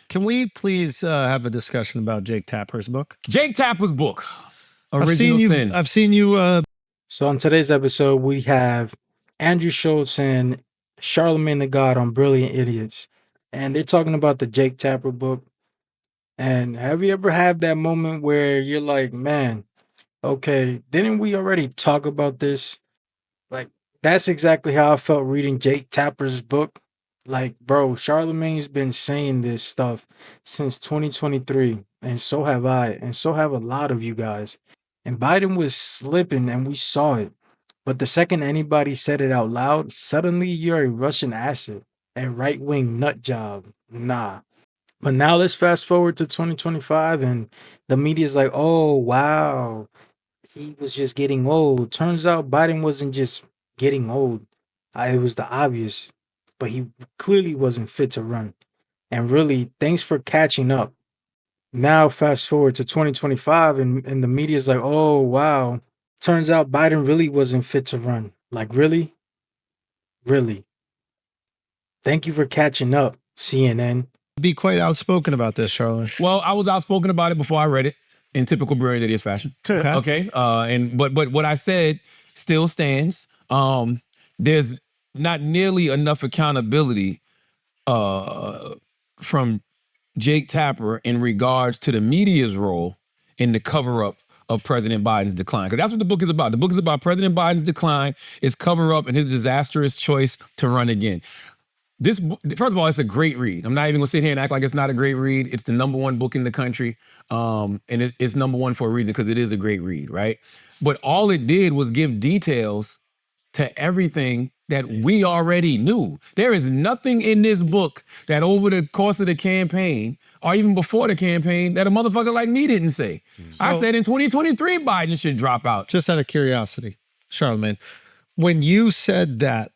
Can we please have a discussion about Jake Tapper's book? Jake Tapper's book, Original Sin. I've seen you. So on today's episode, we have Andrew Schulz and Charlamagne the God on Brilliant Idiots. And they're talking about the Jake Tapper book. And have you ever had that moment where you're like, man, okay, didn't we already talk about this? Like, that's exactly how I felt reading Jake Tapper's book. Like, bro, Charlamagne's been saying this stuff since 2023, and so have I, and so have a lot of you guys. And Biden was slipping, and we saw it. But the second anybody said it out loud, suddenly you're a Russian asset, a right-wing nut job. Nah. But now let's fast forward to 2025, and the media's like, oh, wow, he was just getting old. Turns out Biden wasn't just getting old. It was the obvious, but he clearly wasn't fit to run. And really, thanks for catching up. Now fast forward to 2025 and the media's like, oh, wow. Turns out Biden really wasn't fit to run. Like, really? Really? Thank you for catching up, CNN. Be quite outspoken about this, Charlamagne. Well, I was outspoken about it before I read it in typical Brilliant Idiots fashion. Okay. But what I said still stands. There's not nearly enough accountability from Jake Tapper in regards to the media's role in the cover-up of President Biden's decline. Because that's what the book is about. The book is about President Biden's decline, his cover-up, and his disastrous choice to run again. This, first of all, it's a great read. I'm not even gonna sit here and act like it's not a great read. It's the #1 book in the country. And it's #1 for a reason, because it is a great read, right? But all it did was give details to everything that we already knew. There is nothing in this book that over the course of the campaign, or even before the campaign, that a motherfucker like me didn't say. I said in 2023, Biden should drop out. Just out of curiosity, Charlamagne, when you said that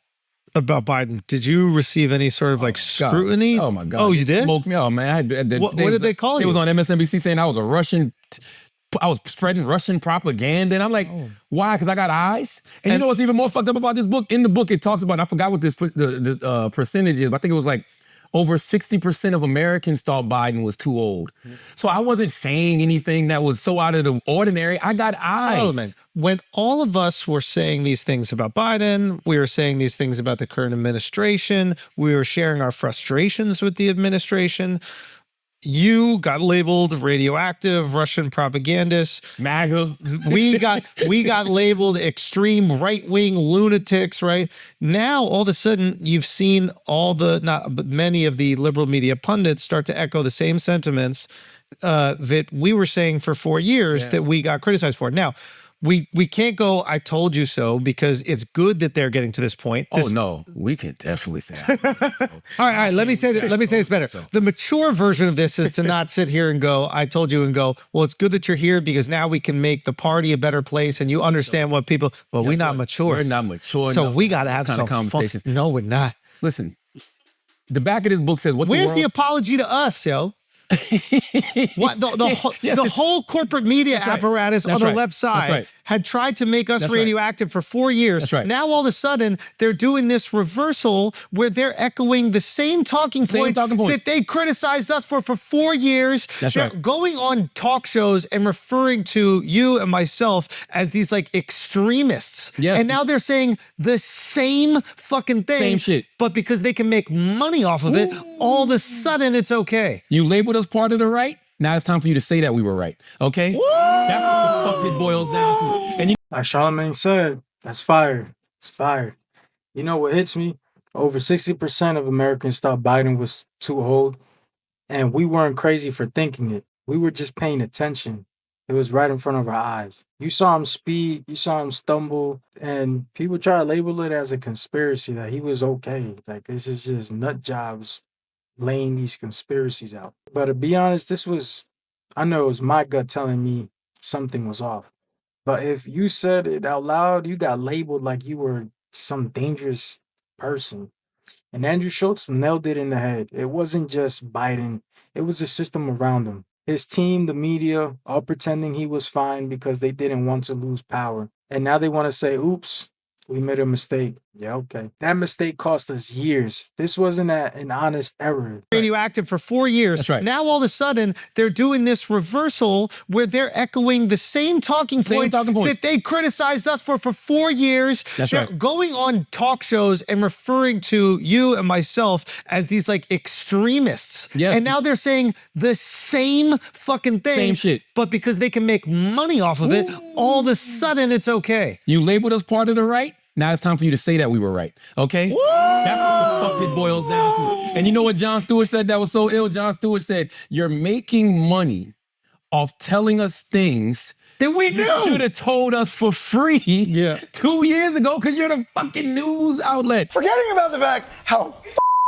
about Biden, did you receive any sort of scrutiny? Oh my God. Oh, you did? Smoked me. Oh man. What did they call you? It was on MSNBC saying I was a Russian. I was spreading Russian propaganda. And I'm like, why? Because I got eyes? And you know what's even more fucked up about this book? In the book, it talks about, and I forgot what the percentage is, but I think it was like over 60% of Americans thought Biden was too old. So I wasn't saying anything that was so out of the ordinary. I got eyes. Charlamagne, when all of us were saying these things about Biden, we were saying these things about the current administration, we were sharing our frustrations with the administration, you got labeled radioactive, Russian propagandist. MAGA. We got labeled extreme right-wing lunatics, right? Now, all of a sudden, you've seen many of the liberal media pundits start to echo the same sentiments that we were saying for 4 years that we got criticized for. Now, we can't go, I told you so, because it's good that they're getting to this point. No, we can definitely say that. All right, let me say this better. The mature version of this is to not sit here and go, I told you, and go, well, it's good that you're here because now we can make the party a better place and you understand what people, but we're not mature. We're not mature. So we got to have some conversations. No, we're not. Listen, the back of this book says, where's the apology to us, yo? What the whole corporate media apparatus on the left side had tried to make us radioactive for 4 years. That's right. Now all of a sudden they're doing this reversal where they're echoing the same talking points that they criticized us for 4 years. They're going on talk shows and referring to you and myself as these like extremists. Yes. And now they're saying the same fucking thing. Same shit. But because they can make money off of it, all of a sudden it's okay. You labeled us part of the right. Now it's time for you to say that we were right. Okay? That's what the fuck it boils down to. And Like Charlamagne said, that's fire. It's fire. You know what hits me? Over 60% of Americans thought Biden was too old. And we weren't crazy for thinking it. We were just paying attention. It was right in front of our eyes. You saw him speak, you saw him stumble, and people try to label it as a conspiracy that he was okay. Like, this is just nut jobs laying these conspiracies out. But to be honest, I know it was my gut telling me something was off. But if you said it out loud, you got labeled like you were some dangerous person. And Andrew Schulz nailed it in the head. It wasn't just Biden. It was the system around him. His team, the media, all pretending he was fine because they didn't want to lose power. And now they want to say, oops, we made a mistake. Yeah, okay. That mistake cost us years. This wasn't an honest error. radioactive for 4 years. That's right. Now all of a sudden they're doing this reversal where they're echoing the same talking points that they criticized us for 4 years. That's they're right. going on talk shows and referring to you and myself as these like extremists. Yes. And now they're saying the same fucking thing. Same shit. But because they can make money off of it, all of a sudden it's okay. You labeled us part of the right. Now it's time for you to say that we were right, okay? That's what the fuck it boils down to. And you know what Jon Stewart said that was so ill? Jon Stewart said, you're making money off telling us things that we knew. You should have told us for free 2 years ago because you're the fucking news outlet. Forgetting about the fact how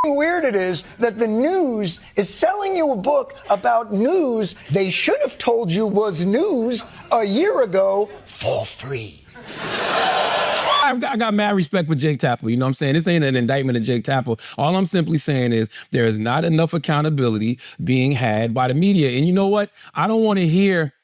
weird it is that the news is selling you a book about news they should have told you was news a year ago for free. I got mad respect for Jake Tapper. You know what I'm saying? This ain't an indictment of Jake Tapper. All I'm simply saying is there is not enough accountability being had by the media. And you know what? I don't want to hear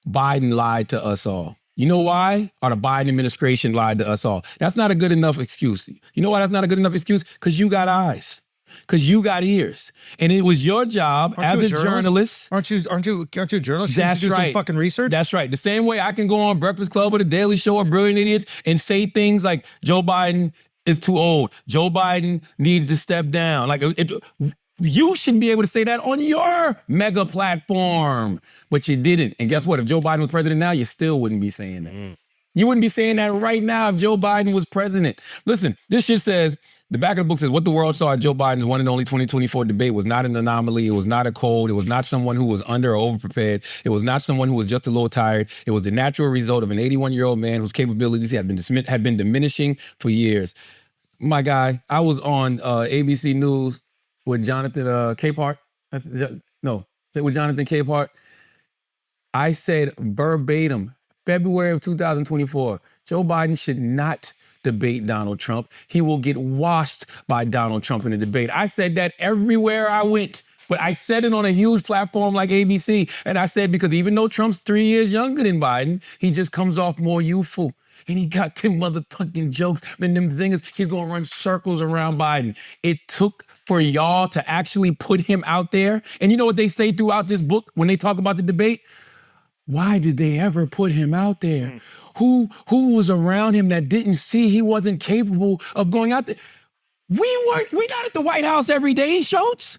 Biden lied to us all. You know why? Or the Biden administration lied to us all. That's not a good enough excuse. You know why that's not a good enough excuse? Because you got eyes. Because you got ears. And it was your job as a journalist. Aren't you a journalist? That's you do right. some fucking research? That's right. The same way I can go on Breakfast Club or The Daily Show or Brilliant Idiots and say things like Joe Biden is too old. Joe Biden needs to step down. Like you should be able to say that on your mega platform. But you didn't. And guess what? If Joe Biden was president now, you still wouldn't be saying that. You wouldn't be saying that right now if Joe Biden was president. Listen, this shit says, the back of the book says, what the world saw at Joe Biden's one and only 2024 debate was not an anomaly. It was not a cold. It was not someone who was under or overprepared. It was not someone who was just a little tired. It was the natural result of an 81-year-old man whose capabilities had been diminishing for years. My guy, I was on ABC News with Jonathan Capehart. With Jonathan Capehart. I said verbatim, February of 2024, Joe Biden should not debate Donald Trump. He will get washed by Donald Trump in the debate. I said that everywhere I went, but I said it on a huge platform like ABC. And I said, because even though Trump's 3 years younger than Biden, he just comes off more youthful. And he got them motherfucking jokes and them zingers. He's gonna run circles around Biden. It took for y'all to actually put him out there. And you know what they say throughout this book when they talk about the debate? Why did they ever put him out there? Who was around him that didn't see he wasn't capable of going out there? We not at the White House every day, Schultz.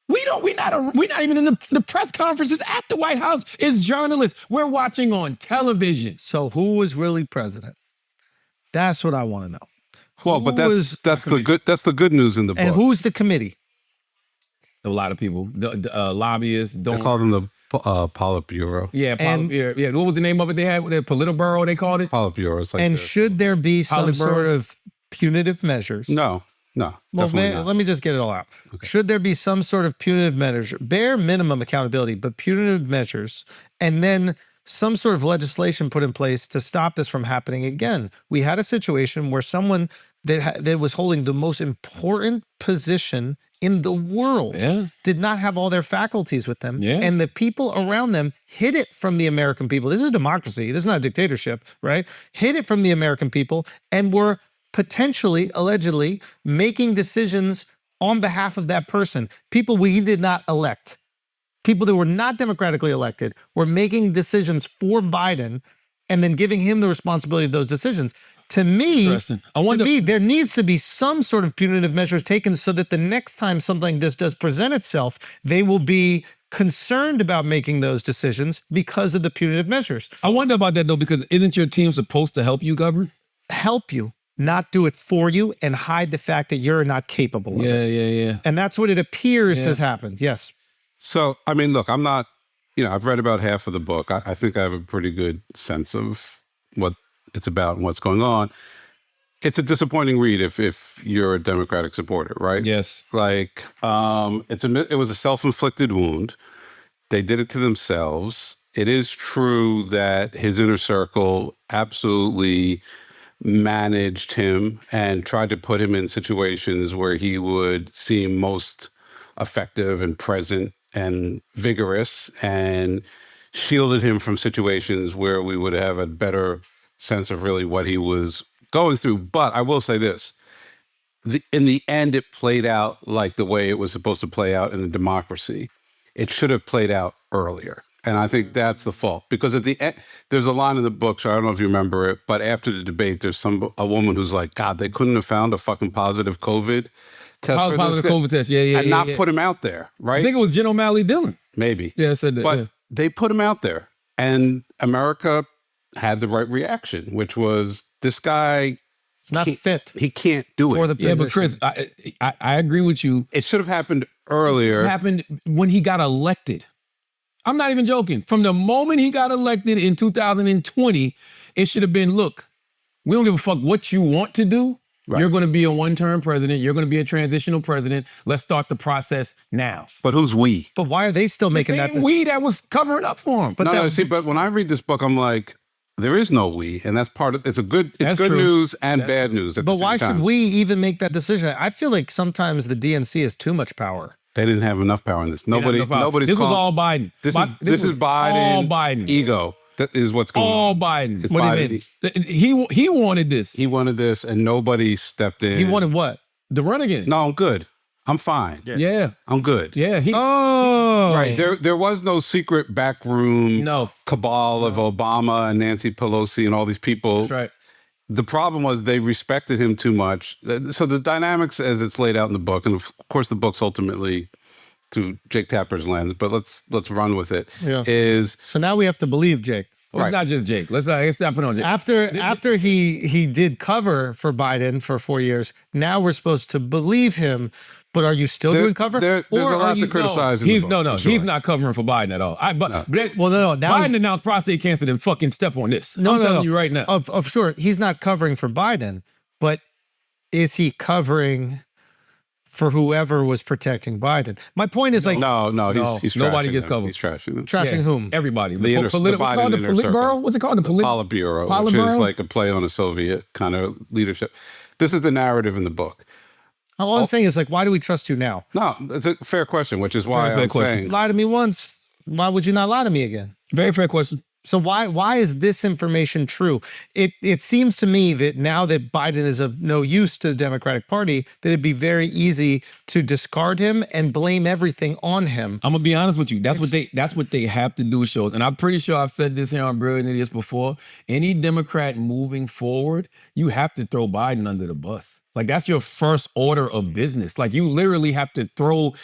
We're not even in the press conferences at the White House as journalists. We're watching on television. So who was really president? That's what I want to know. Well, but that's the good news in the book. And who's the committee? A lot of people, the lobbyists. They call them the Politburo. Yeah, yeah. What was the name of it they had? The Politburo, they called it? Politburo. It's like and should there be some sort of punitive measures? No. Well, let me just get it all out. Okay. Should there be some sort of punitive measure, bare minimum accountability, but punitive measures, and then some sort of legislation put in place to stop this from happening again? We had a situation where someone that was holding the most important position in the world did not have all their faculties with them. Yeah. And the people around them hid it from the American people. This is democracy. This is not a dictatorship, right? Hid it from the American people and were potentially, allegedly, making decisions on behalf of that person. People we did not elect. People that were not democratically elected were making decisions for Biden and then giving him the responsibility of those decisions. To me, there needs to be some sort of punitive measures taken so that the next time something like this does present itself, they will be concerned about making those decisions because of the punitive measures. I wonder about that, though, because isn't your team supposed to help you govern? Help you, not do it for you, and hide the fact that you're not capable of it. Yeah. And that's what it appears has happened, yes. So, I mean, look, I'm not, I've read about half of the book. I think I have a pretty good sense of what it's about and what's going on. It's a disappointing read if you're a Democratic supporter, right? Yes. Like, it was a self-inflicted wound. They did it to themselves. It is true that his inner circle absolutely managed him and tried to put him in situations where he would seem most effective and present and vigorous, and shielded him from situations where we would have a better sense of really what he was going through. But I will say this. In the end, it played out like the way it was supposed to play out in a democracy. It should have played out earlier. And I think that's the fault. Because at the end, there's a line in the book, so I don't know if you remember it, but after the debate, there's a woman who's like, God, they couldn't have found a fucking positive COVID test. Positive COVID test, yeah. And not put him out there, right? I think it was Jen O'Malley Dillon. Maybe. Yeah, I said that. But they put him out there. And America had the right reaction, which was this guy... It's not fit. He can't do it. For the position. Yeah, but Chris, I agree with you. It should have happened earlier. It happened when he got elected. I'm not even joking. From the moment he got elected in 2020, it should have been, look, we don't give a fuck what you want to do. Right. You're going to be a one-term president. You're going to be a transitional president. Let's start the process now. But who's we? But why are they still making that? We that was covering up for him. But but when I read this book, I'm like, there is no we, and that's part of it's good true. news and bad news. But why should we even make that decision? I feel like sometimes the DNC has too much power. They didn't have enough power in this. Nobody's. This was all Biden. This is Biden. All Biden. Ego. That is what's going on. All Biden. It's What Biden. do you mean? He wanted this. He wanted this, and nobody stepped in. He wanted what? The run again. No, I'm good. I'm fine. Yeah. I'm good. Yeah. Right. There was no secret backroom cabal of Obama and Nancy Pelosi and all these people. That's right. The problem was they respected him too much. So the dynamics as it's laid out in the book, and of course the book's ultimately through Jake Tapper's lens, but let's run with it. Is so now we have to believe Jake. Well, it's not just Jake. Let's not put on Jake. After he did cover for Biden for 4 years, now we're supposed to believe him. But are you still doing cover? There's a lot to criticize. He's not covering for Biden at all. Now, Biden announced prostate cancer. Then fucking step on this. I'm telling you right now. Of sure, he's not covering for Biden, but is he covering for whoever was protecting Biden? My point is he's nobody gets covered. He's trashing them. Trashing whom? Everybody. The Politburo? What's it called? The Politburo, which is like a play on a Soviet kind of leadership. This is the narrative in the book. All I'm saying is, like, why do we trust you now? No, it's a fair question, which is why I'm saying... Lie to me once, why would you not lie to me again? Very fair question. So why is this information true? It seems to me that now that Biden is of no use to the Democratic Party, that it'd be very easy to discard him and blame everything on him. I'm gonna be honest with you. That's what they have to do, Schulz. And I'm pretty sure I've said this here on Brilliant Idiots before. Any Democrat moving forward, you have to throw Biden under the bus. Like, that's your first order of business. Like, you literally have to throw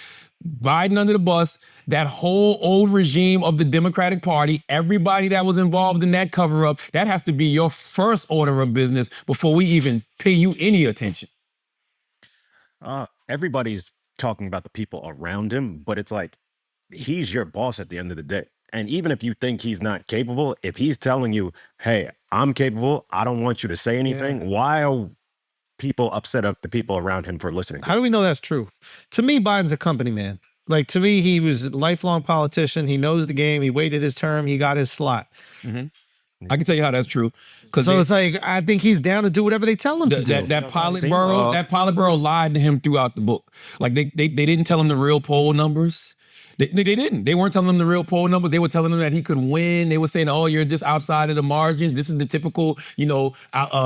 Biden under the bus, that whole old regime of the Democratic Party, everybody that was involved in that cover-up, that has to be your first order of business before we even pay you any attention. Everybody's talking about the people around him, but it's like, he's your boss at the end of the day. And even if you think he's not capable, if he's telling you, hey, I'm capable, I don't want you to say anything, why are people upset at the people around him for listening to How do we know that's true? To me, Biden's a company man. Like, to me, he was a lifelong politician. He knows the game. He waited his term. He got his slot. Mm-hmm. I can tell you how that's true. So it's like, I think he's down to do whatever they tell him to do. That Politburo lied to him throughout the book. Like, they didn't tell him the real poll numbers. They didn't. They weren't telling him the real poll numbers. They were telling him that he could win. They were saying, oh, you're just outside of the margins. This is the typical,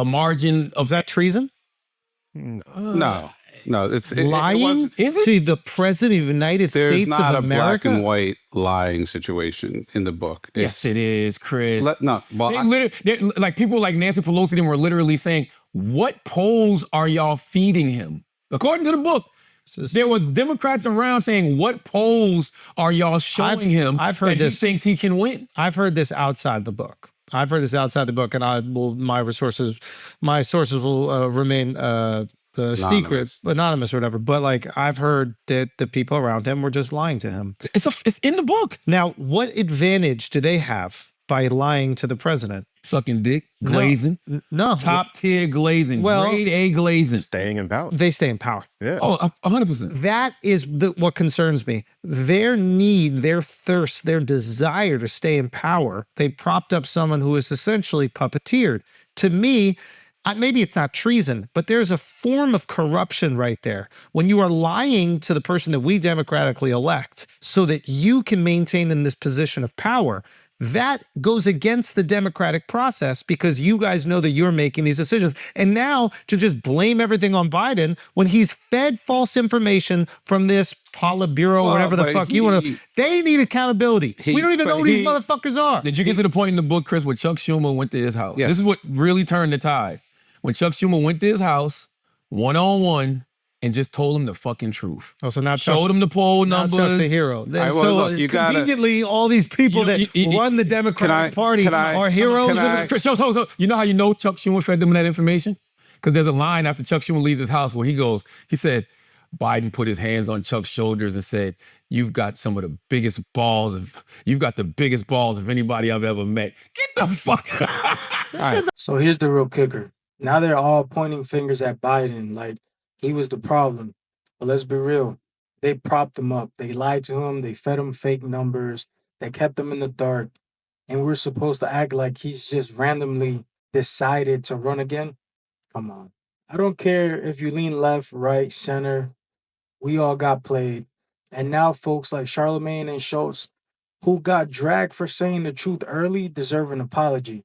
margin of... Is that treason? No, it's lying. Is it? See, the president of the United States of America. There's not a black and white lying situation in the book. Yes, it is, Chris. Like people like Nancy Pelosi were literally saying, "What polls are y'all feeding him?" According to the book, there were Democrats around saying, "What polls are y'all showing him?" I've heard that he thinks he can win. I've heard this outside the book. And my sources will remain secret, anonymous or whatever. But like, I've heard that the people around him were just lying to him. It's in the book. Now, what advantage do they have by lying to the president? Sucking dick, glazing. No. Top tier glazing. Grade A glazing. Staying in power. They stay in power. Yeah. Oh, 100%. That is what concerns me. Their need, their thirst, their desire to stay in power. They propped up someone who is essentially puppeteered. To me, maybe it's not treason, but there's a form of corruption right there. When you are lying to the person that we democratically elect so that you can maintain in this position of power, That goes against the democratic process because you guys know that you're making these decisions. And now to just blame everything on Biden when he's fed false information from this Politburo, Well, whatever the but fuck you want to, they need accountability. We don't even know who these motherfuckers are. Did you get to the point in the book, Chris, where Chuck Schumer went to his house? Yes. This is what really turned the tide. When Chuck Schumer went to his house, one-on-one, and just told him the fucking truth. Oh, so now showed him the poll now numbers. Chuck's a hero. well, So look, you gotta- conveniently, all these people that run the Democratic Party are heroes. Chris, so you know how you know Chuck Schumer fed them that information? Because there's a line after Chuck Schumer leaves his house where he said, Biden put his hands on Chuck's shoulders and said, you've got some of the biggest balls of anybody I've ever met. Get the fuck out. So here's the real kicker. Now they're all pointing fingers at Biden like he was the problem. But let's be real. They propped him up. They lied to him. They fed him fake numbers. They kept him in the dark. And we're supposed to act like he's just randomly decided to run again? Come on. I don't care if you lean left, right, center. We all got played. And now folks like Charlamagne and Schulz, who got dragged for saying the truth early, deserve an apology.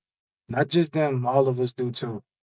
Not just them, all of us do too.